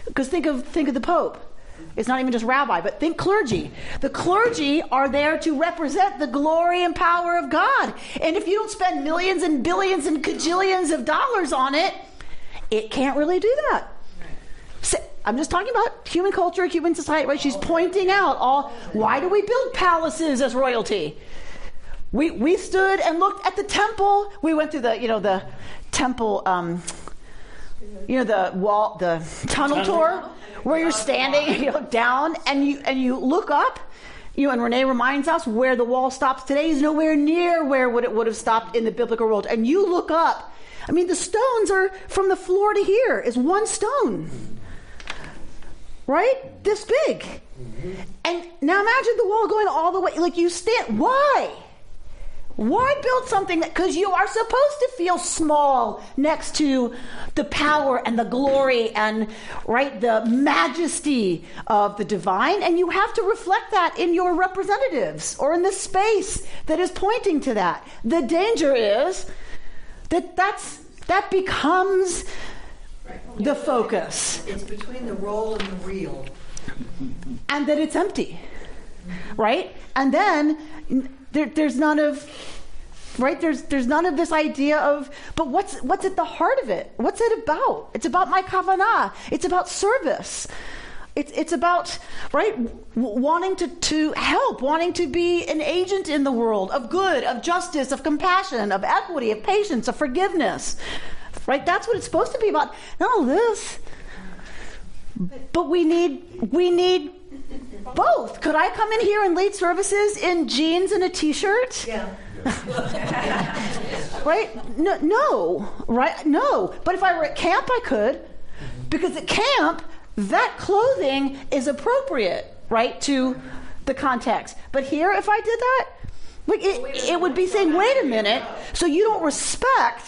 because think of the Pope. It's not even just rabbi, but think clergy. The clergy are there to represent the glory and power of God. And if you don't spend millions and billions and cajillions of dollars on it, it can't really do that. So, I'm just talking about human culture, human society, right? She's pointing out why do we build palaces as royalty? We stood and looked at the temple. We went through the temple, the wall, the tunnel tour, where you're standing, you look down, and you look up, and Renee reminds us where the wall stops today is nowhere near where it would have stopped in the biblical world. And you look up, I mean, the stones are from the floor to here is one stone, right? This big. And now imagine the wall going all the way, like you stand. Why? Why build something because you are supposed to feel small next to the power and the glory and, right, the majesty of the divine, and you have to reflect that in your representatives or in the space that is pointing to that. The danger is that becomes the focus. It's between the role and the real. And that it's empty, right? And then there's none of, right? There's none of this idea of, but what's at the heart of it? What's it about? It's about my kavanah. It's about service. It's about, right, wanting to help, wanting to be an agent in the world of good, of justice, of compassion, of equity, of patience, of forgiveness, right? That's what it's supposed to be about. Not all this, but we need both. Could I come in here and lead services in jeans and a t-shirt? Yeah. Right? No. Right? No. But if I were at camp, I could. Because at camp, that clothing is appropriate, right, to the context. But here, if I did that, like it would be saying, wait a minute, so you don't respect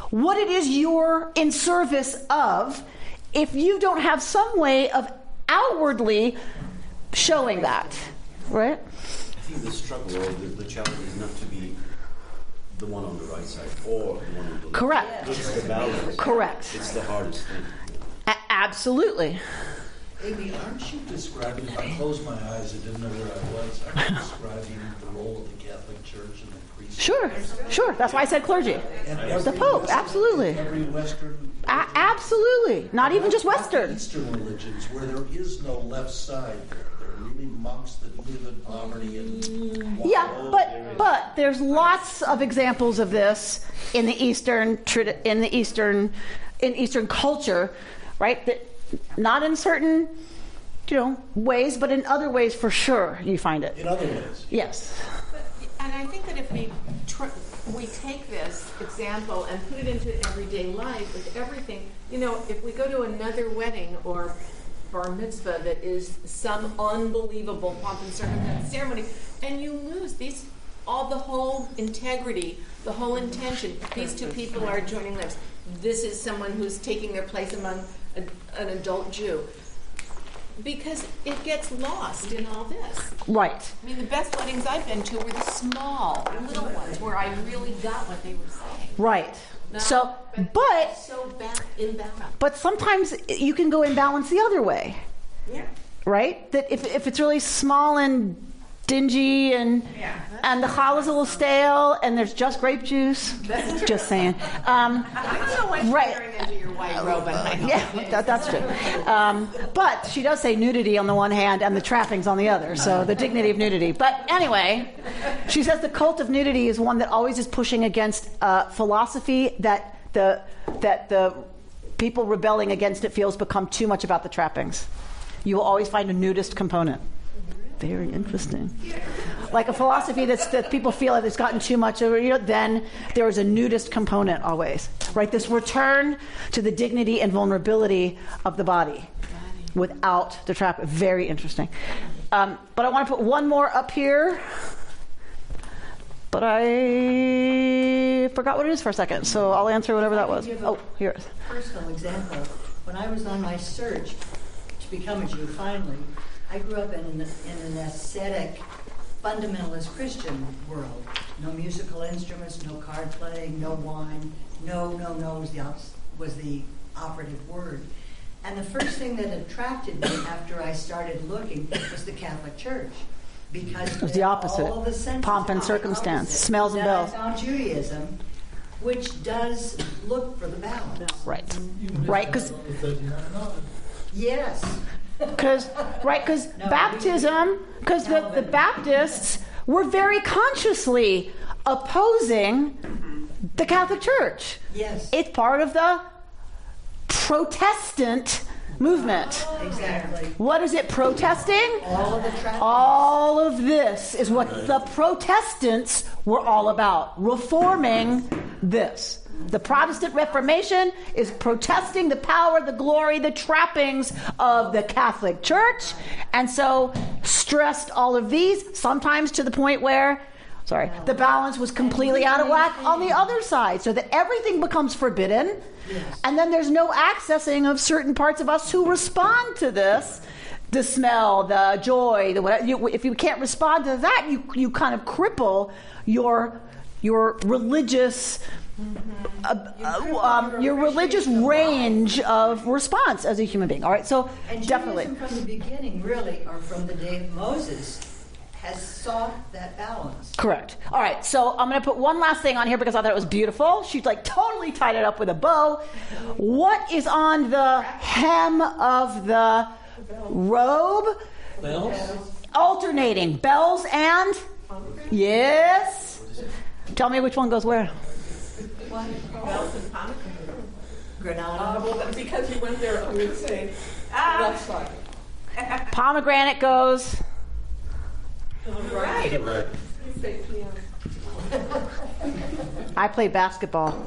what it is you're in service of if you don't have some way of outwardly showing that, right? I think the struggle or the challenge is not to be the one on the right side or the one on the left. Correct. It's the balance. Correct. It's the hardest thing. Absolutely. Amy, aren't you describing, if I closed my eyes and didn't know where I was, aren't you describing the role of the Catholic Church and the priest? Sure. That's why I said clergy. And The Pope, absolutely. Every Western... Absolutely. Not even just Western. Eastern religions, where there is no left side there. They're really monks that live in poverty and... Yeah, but there's lots of examples of this in the Eastern culture, right? That not in certain, ways, but in other ways for sure you find it. In other ways. Yes. And I think that if we take this example and put it into everyday life with everything, if we go to another wedding or bar mitzvah that is some unbelievable pomp and circumstance ceremony, and you lose the whole integrity, the whole intention. These two people are joining lips. This is someone who's taking their place among an adult Jew. Because it gets lost in all this. Right. I mean, the best weddings I've been to were the small, little ones where I really got what they were saying. Right. No, So imbalanced. But sometimes you can go imbalance the other way. Yeah. Right? That if it's really small and dingy and the challah's a little stale and there's just grape juice. Just saying. I don't know what's wearing into your white robe. That's true. But she does say nudity on the one hand and the trappings on the other, so the dignity of nudity. But anyway, she says the cult of nudity is one that always is pushing against philosophy that the people rebelling against it feels become too much about the trappings. You will always find a nudist component. Very interesting. Like a philosophy that people feel that it's gotten too much over, then there is a nudist component always. Right? This return to the dignity and vulnerability of the body without the trap. Very interesting. But I want to put one more up here. But I forgot what it is for a second, so I'll answer whatever that was. Oh, here it is. Personal example. When I was on my search to become a Jew finally, I grew up in an ascetic, fundamentalist Christian world. No musical instruments, no card playing, no wine. No was the operative word. And the first thing that attracted me after I started looking was the Catholic Church. Because it was the opposite. All the senses, pomp and circumstance, smells and bells. I found Judaism, which does look for the balance. Right. Right, because... Yes. Because baptism, because the Baptists were very consciously opposing the Catholic Church. Yes. It's part of the Protestant movement. Exactly. What is it protesting? All of the trappings. All of this is what the Protestants were all about. Reforming this. The Protestant Reformation is protesting the power, the glory, the trappings of the Catholic Church, and so stressed all of these, sometimes to the point where, the balance was completely out of whack on the other side, so that everything becomes forbidden, and then there's no accessing of certain parts of us who respond to this. The smell, the joy, the whatever. If you can't respond to that, you kind of cripple your religious... your religious range of response as a human being. All right, so and definitely. Judaism from the beginning, really, or from the day of Moses, has sought that balance. Correct. All right, so I'm going to put one last thing on here because I thought it was beautiful. She totally tied it up with a bow. What is on the hem of the robe? Bells. Alternating bells and yes. Tell me which one goes where. Bells and pomegranates. Granada. Well, because you went there, I'm going to say left side. Pomegranate goes. Right. You say piano. I play basketball.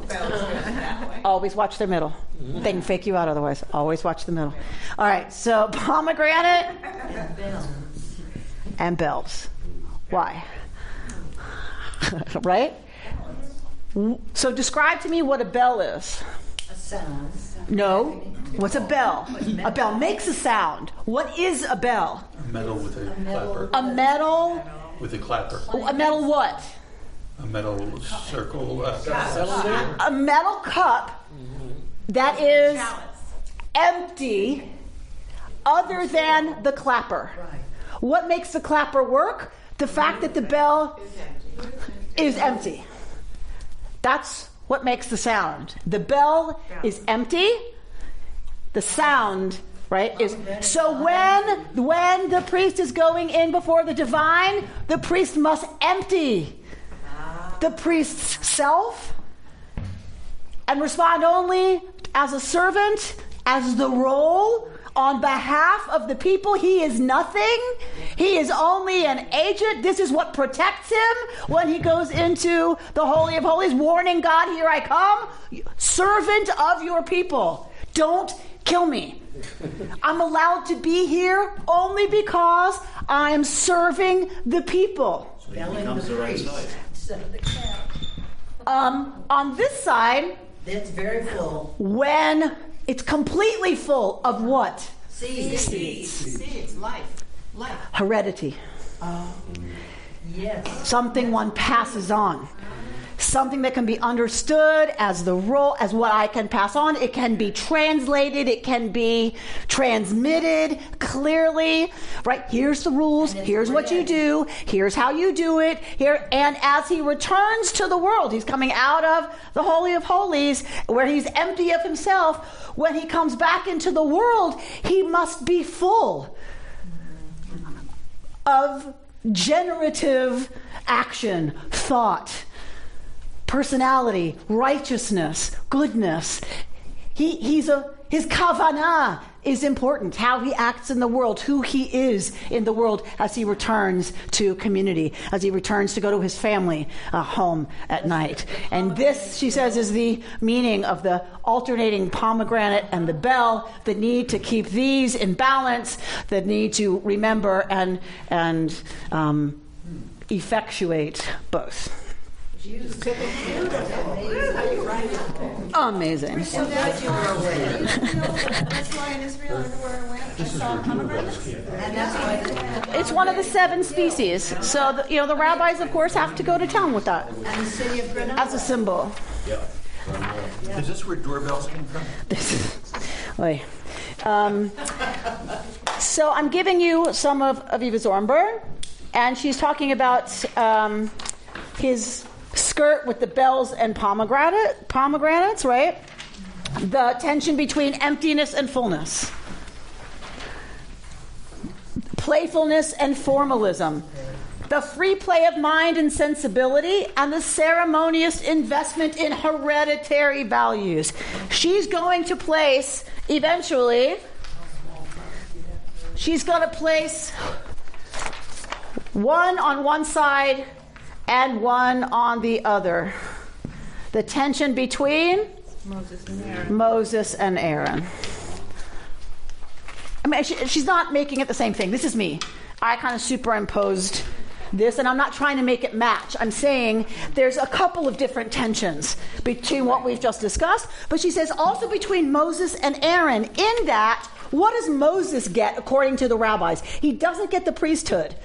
Always watch their middle. They can fake you out otherwise. Always watch the middle. All right, so pomegranate and bells. Why? Right? So describe to me what a bell is. A sound. No. What's a bell? A bell makes a sound. What is a bell? A metal with a clapper. A metal? With a clapper. A metal what? A metal circle. A metal cup that is empty other than the clapper. What makes the clapper work? The fact that the bell is empty. That's what makes the sound. The bell is empty. The sound, right, is... So when the priest is going in before the divine, the priest must empty the priest's self and respond only as a servant, as the role on behalf of the people. He is nothing. He is only an agent. This is what protects him when he goes into the Holy of Holies, warning God, here I come, servant of your people. Don't kill me. I'm allowed to be here only because I'm serving the people. So he becomes the right side. On this side, it's very full. When it's completely full of what? Seeds. Life. Heredity. Yes. Something one passes on. Something that can be understood as the role, as what I can pass on. It can be translated. It can be transmitted clearly. Right? Here's the rules. Here's what you do. Here's how you do it. Here, and as he returns to the world, he's coming out of the Holy of Holies, where he's empty of himself. When he comes back into the world, he must be full of generative action, thought, personality, righteousness, goodness. His kavanah is important, how he acts in the world, who he is in the world as he returns to community, as he returns to go to his family home at night. And this, she says, is the meaning of the alternating pomegranate and the bell, the need to keep these in balance, the need to remember and effectuate both. Amazing. So that's why in Israel everywhere I went, I saw pomegranates. And that's why it's one of the 7 species. So the rabbis, of course, have to go to town with that. And the city of Granada. As a symbol. Yeah. Is this where doorbells came from? So I'm giving you some of Aviva Zornberg, and she's talking about his skirt with the bells and pomegranates, right? The tension between emptiness and fullness. Playfulness and formalism. The free play of mind and sensibility, and the ceremonious investment in hereditary values. She's going to place, eventually, she's going to place one on one side and one on the other. The tension between Moses and Aaron. I mean, she's not making it the same thing. This is me. I kind of superimposed this, and I'm not trying to make it match. I'm saying there's a couple of different tensions between what we've just discussed, but she says also between Moses and Aaron, in that, what does Moses get according to the rabbis? He doesn't get the priesthood.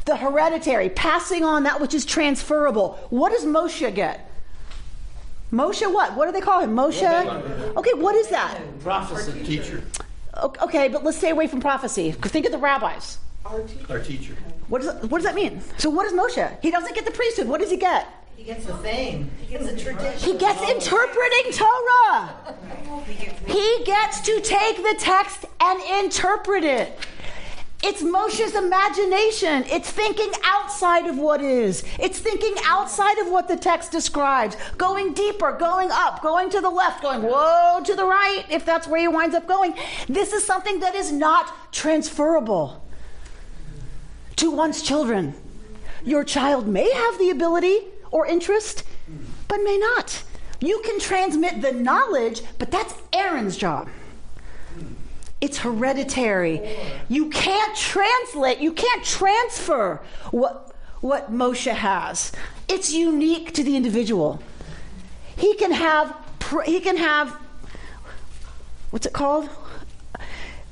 The hereditary, passing on that which is transferable. What does Moshe get? Moshe what? What do they call him? Moshe? Okay, what is that? Prophecy. Teacher. Okay, but let's stay away from prophecy. Think of the rabbis. Our teacher. What does that mean? So what is Moshe? He doesn't get the priesthood. What does he get? He gets the fame. He gets the tradition. He gets interpreting Torah. He gets to take the text and interpret it. It's Moshe's imagination. It's thinking outside of what is. It's thinking outside of what the text describes. Going deeper, going up, going to the left, going, whoa, to the right, if that's where he winds up going. This is something that is not transferable to one's children. Your child may have the ability or interest, but may not. You can transmit the knowledge, but that's Aaron's job. It's hereditary. You can't translate, you can't transfer what Moshe has. It's unique to the individual. He can have, what's it called?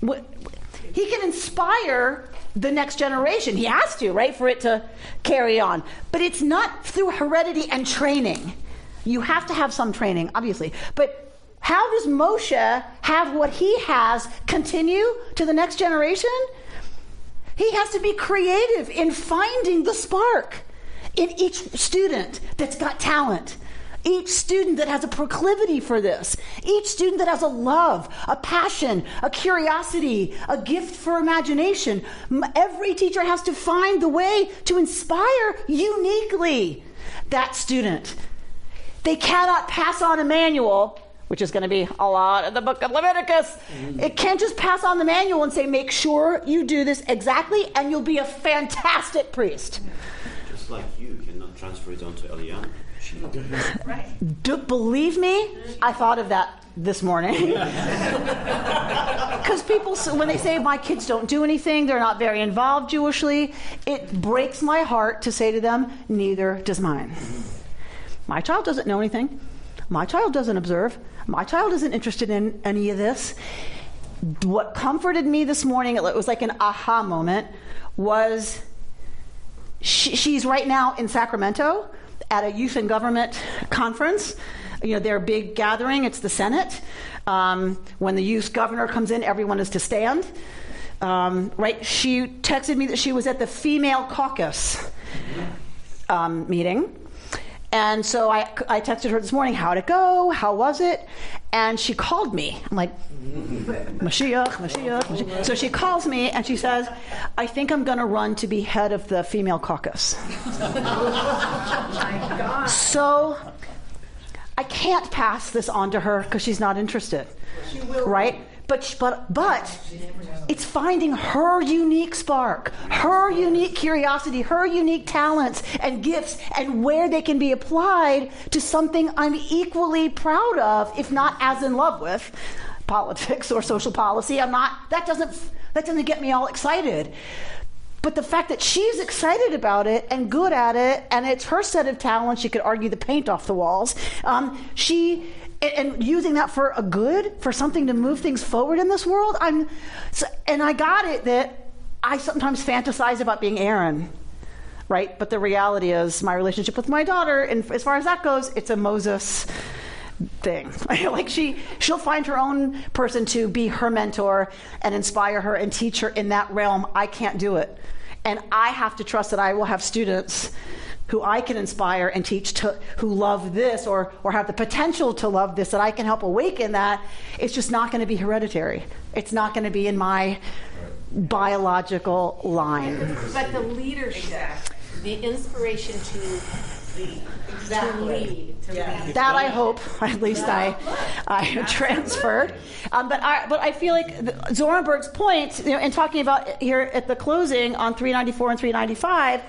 He can inspire the next generation. He has to, right, for it to carry on. But it's not through heredity and training. You have to have some training, obviously. But how does Moshe have what he has continue to the next generation? He has to be creative in finding the spark in each student that's got talent, each student that has a proclivity for this, each student that has a love, a passion, a curiosity, a gift for imagination. Every teacher has to find the way to inspire uniquely that student. They cannot pass on a manual, which is going to be a lot in the book of Leviticus. It can't just pass on the manual and say, make sure you do this exactly and you'll be a fantastic priest. Just like you cannot transfer it onto Eliana. Believe me, I thought of that this morning. Because people, when they say my kids don't do anything, they're not very involved Jewishly, it breaks my heart to say to them, neither does mine. My child doesn't know anything. My child doesn't observe. My child isn't interested in any of this. What comforted me this morning, it was like an aha moment, was she's right now in Sacramento at a youth and government conference. Their big gathering, it's the Senate. When the youth governor comes in, everyone is to stand. She texted me that she was at the female caucus meeting. And so I texted her this morning, how'd it go? How was it? And she called me. I'm like, Mashiach. So she calls me and she says, I think I'm going to run to be head of the female caucus. Oh my God. So I can't pass this on to her because she's not interested. She will. Right? But it's finding her unique spark, her unique curiosity, her unique talents and gifts, and where they can be applied to something I'm equally proud of, if not as in love with, politics or social policy. That doesn't get me all excited. But the fact that she's excited about it and good at it, and it's her set of talents, she could argue the paint off the walls. And using that for a good, for something to move things forward in this world. And I got it that I sometimes fantasize about being Aaron, right? But the reality is my relationship with my daughter, and as far as that goes, it's a Moses thing. Like she'll find her own person to be her mentor and inspire her and teach her in that realm. I can't do it. And I have to trust that I will have students who I can inspire and teach who love this or have the potential to love this, that I can help awaken that. It's just not going to be hereditary. It's not going to be in my biological line. But the leadership, the inspiration to lead. That I hope, at least I transferred. But I feel like Zorenberg's point, in talking about here at the closing on 394 and 395,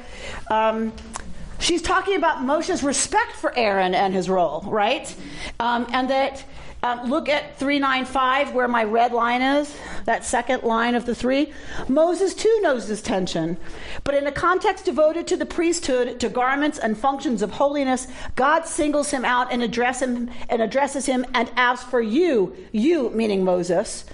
she's talking about Moshe's respect for Aaron and his role, right? And that, look at 395, where my red line is, that second line of the three. Moses too knows this tension. But in a context devoted to the priesthood, to garments and functions of holiness, God singles him out and addresses him and asks for you meaning Moses,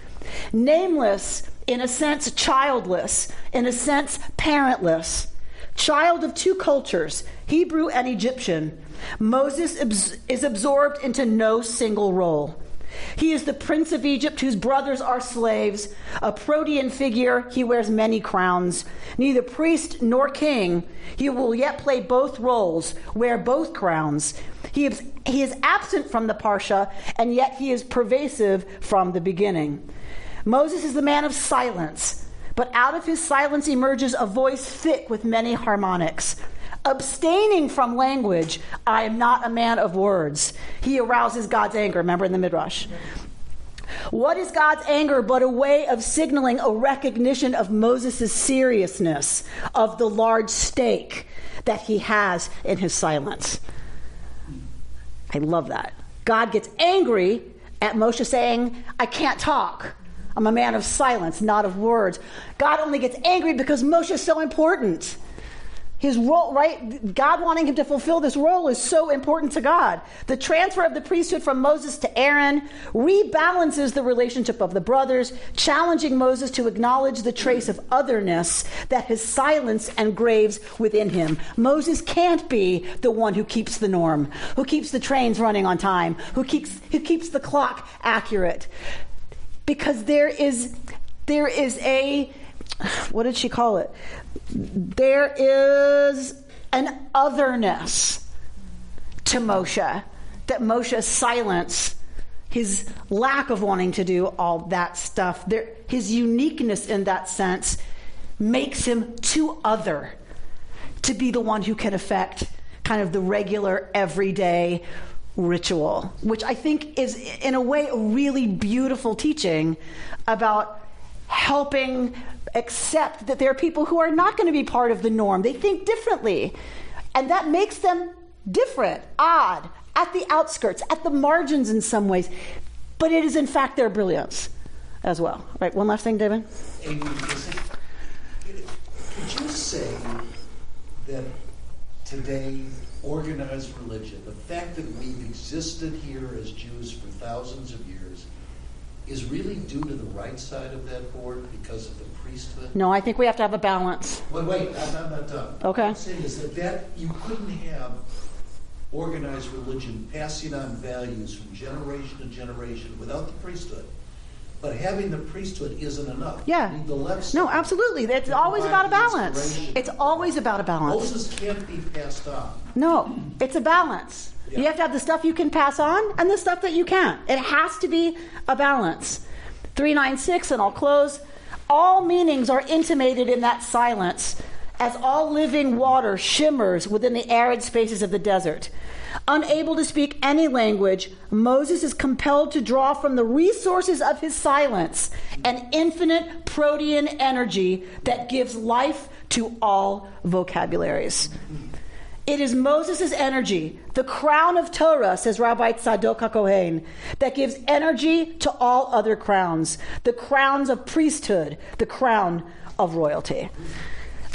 nameless, in a sense childless, in a sense parentless, child of two cultures, Hebrew and Egyptian. Moses is absorbed into no single role. He is the prince of Egypt whose brothers are slaves, a protean figure, he wears many crowns. Neither priest nor king, he will yet play both roles, wear both crowns. He is absent from the Parsha, and yet he is pervasive from the beginning. Moses is the man of silence, but out of his silence emerges a voice thick with many harmonics. Abstaining from language, I am not a man of words. He arouses God's anger, remember in the Midrash. What is God's anger but a way of signaling a recognition of Moses' seriousness, of the large stake that he has in his silence? I love that. God gets angry at Moshe saying, I can't talk. I'm a man of silence, not of words. God only gets angry because Moshe is so important. His role, right? God wanting him to fulfill this role is so important to God. The transfer of the priesthood from Moses to Aaron rebalances the relationship of the brothers, challenging Moses to acknowledge the trace of otherness that his silence engraves within him. Moses can't be the one who keeps the norm, who keeps the trains running on time, who keeps the clock accurate. Because there is a, what did she call it? There is an otherness to Moshe, that Moshe's silence, his lack of wanting to do all that stuff, his uniqueness in that sense makes him too other to be the one who can affect kind of the regular, everyday ritual, which I think is, in a way, a really beautiful teaching about helping accept that there are people who are not going to be part of the norm. They think differently. And that makes them different, odd, at the outskirts, at the margins in some ways. But it is, in fact, their brilliance as well. Right, one last thing, David? Amy, could you say that today, organized religion, the fact that we've existed here as Jews for thousands of years, is really due to the right side of that board because of the priesthood? No, I think we have to have a balance. Well, wait, I'm not done. Okay. What I'm saying is that you couldn't have organized religion passing on values from generation to generation without the priesthood. But having the priesthood isn't enough. Yeah. You need the left side. No, absolutely. It's always about a balance. It's always about a balance. Moses can't be passed on. No, it's a balance. Yeah. You have to have the stuff you can pass on and the stuff that you can't. It has to be a balance. 396, and I'll close. All meanings are intimated in that silence, as all living water shimmers within the arid spaces of the desert. Unable to speak any language, Moses is compelled to draw from the resources of his silence an infinite protean energy that gives life to all vocabularies. It is Moses' energy, the crown of Torah, says Rabbi Tzadok HaKohen, that gives energy to all other crowns, the crowns of priesthood, the crown of royalty.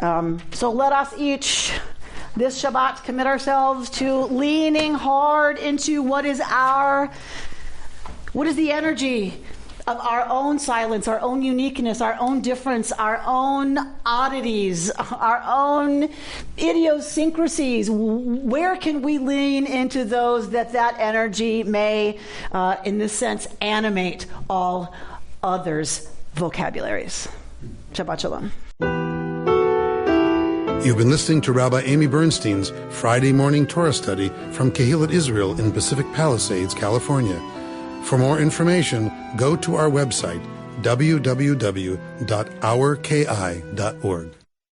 So let us each, this Shabbat, commit ourselves to leaning hard into what is the energy of our own silence, our own uniqueness, our own difference, our own oddities, our own idiosyncrasies. Where can we lean into those that energy may, in this sense, animate all others' vocabularies? Shabbat Shalom. You've been listening to Rabbi Amy Bernstein's Friday morning Torah study from Kehillat Israel in Pacific Palisades, California. For more information, go to our website, www.ourki.org.